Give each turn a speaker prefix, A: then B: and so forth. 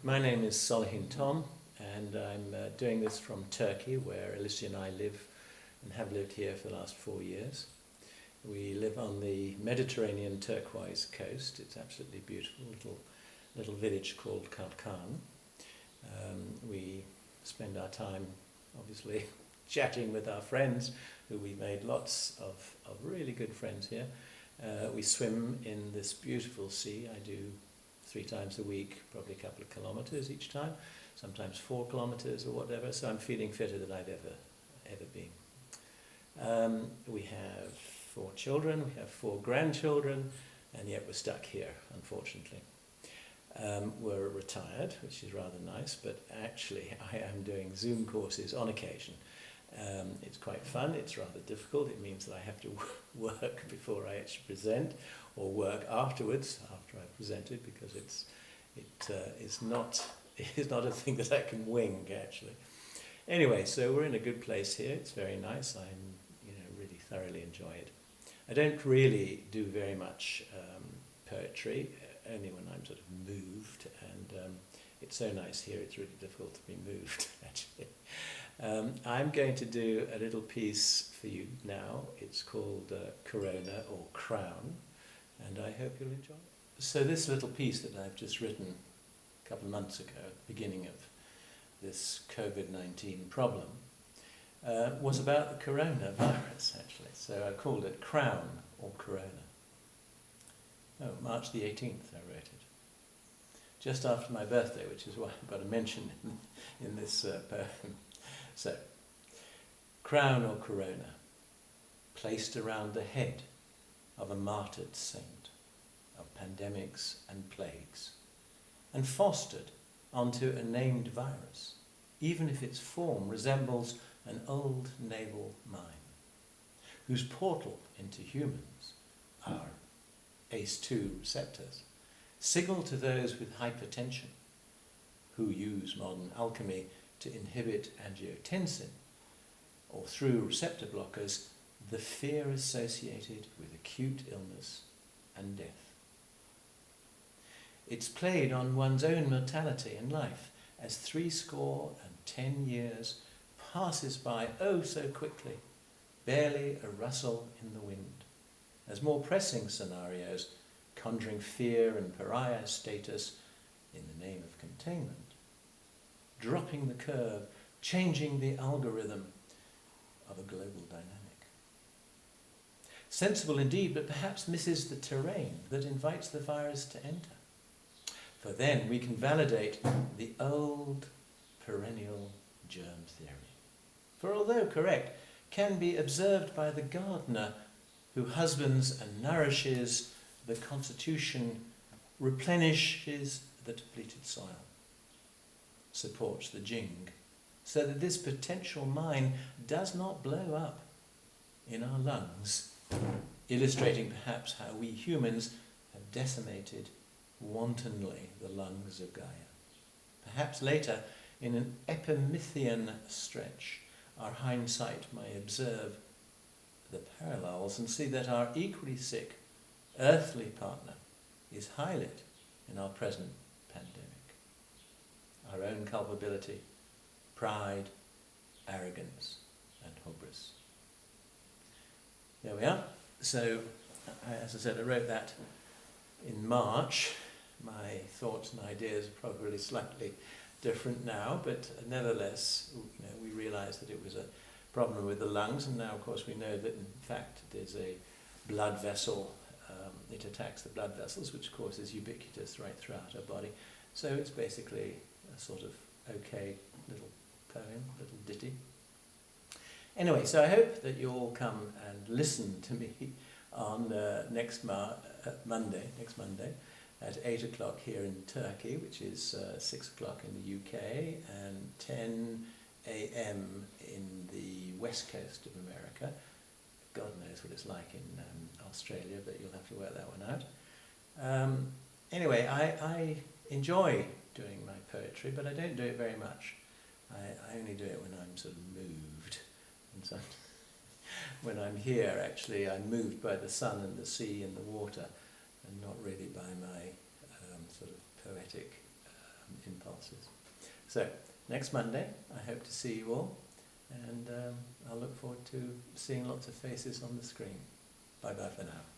A: My name is Solihin Thom, and I'm doing this from Turkey, where Alicia and I live and have lived here for the last 4 years. We live on the Mediterranean turquoise coast. It's absolutely beautiful, little village called Kalkan. We spend our time, obviously, chatting with our friends, who we made lots of really good friends here. We swim in this beautiful sea. I do 3 times a week, probably a couple of kilometres each time, sometimes 4 kilometres or whatever, so I'm feeling fitter than I've ever been. We have 4 children, we have 4 grandchildren, and yet we're stuck here, unfortunately. We're retired, which is rather nice, but actually I am doing Zoom courses on occasion. It's quite fun, it's rather difficult. It means that I have to work before I actually present, or work afterwards, after I've presented, because it is not a thing that I can wing, actually. Anyway, so we're in a good place here. It's very nice. I'm really thoroughly enjoy it. I don't really do very much poetry, only when I'm sort of moved, and it's so nice here, it's really difficult to be moved, actually. I'm going to do a little piece for you now. It's called Corona, or Crown, and I hope you'll enjoy it. So this little piece that I've just written a couple of months ago, at the beginning of this COVID-19 problem, was about the coronavirus, actually. So I called it Crown, or Corona. Oh, March the 18th I wrote it. Just after my birthday, which is why I've got a mention in this poem. So, crown or corona, placed around the head of a martyred saint of pandemics and plagues, and fostered onto a named virus, even if its form resembles an old naval mine, whose portal into humans are ACE2 receptors, signal to those with hypertension, who use modern alchemy to inhibit angiotensin, or through receptor blockers, the fear associated with acute illness and death. It's played on one's own mortality and life, as 70 years passes by oh so quickly, barely a rustle in the wind, as more pressing scenarios, conjuring fear and pariah status in the name of containment, dropping the curve, changing the algorithm of a global dynamic. Sensible indeed, but perhaps misses the terrain that invites the virus to enter. For then we can validate the old perennial germ theory. For although correct, can be observed by the gardener who husbands and nourishes the constitution, replenishes the depleted soil, supports the jing, so that this potential mine does not blow up in our lungs, illustrating perhaps how we humans have decimated wantonly the lungs of Gaia. Perhaps later, in an Epimethean stretch, our hindsight may observe the parallels and see that our equally sick earthly partner is highlighted in our present pandemic. Our own culpability, pride, arrogance, and hubris. There we are. So, as I said, I wrote that in March. My thoughts and ideas are probably slightly different now, but nevertheless, we realised that it was a problem with the lungs, and now, of course, we know that in fact there's a blood vessel. It attacks the blood vessels, which of course is ubiquitous right throughout our body. So it's basically a sort of okay little poem, little ditty. Anyway, so I hope that you all come and listen to me on next Monday at 8 o'clock here in Turkey, which is 6 o'clock in the UK and 10 a.m. in the west coast of America. God knows what it's like in Australia, but you'll have to work that one out. Anyway, I enjoy doing my poetry, but I don't do it very much. I only do it when I'm sort of moved. And so when I'm here, actually, I'm moved by the sun and the sea and the water, and not really by my sort of poetic impulse. So, next Monday, I hope to see you all, and I'll look forward to seeing lots of faces on the screen. Bye bye for now.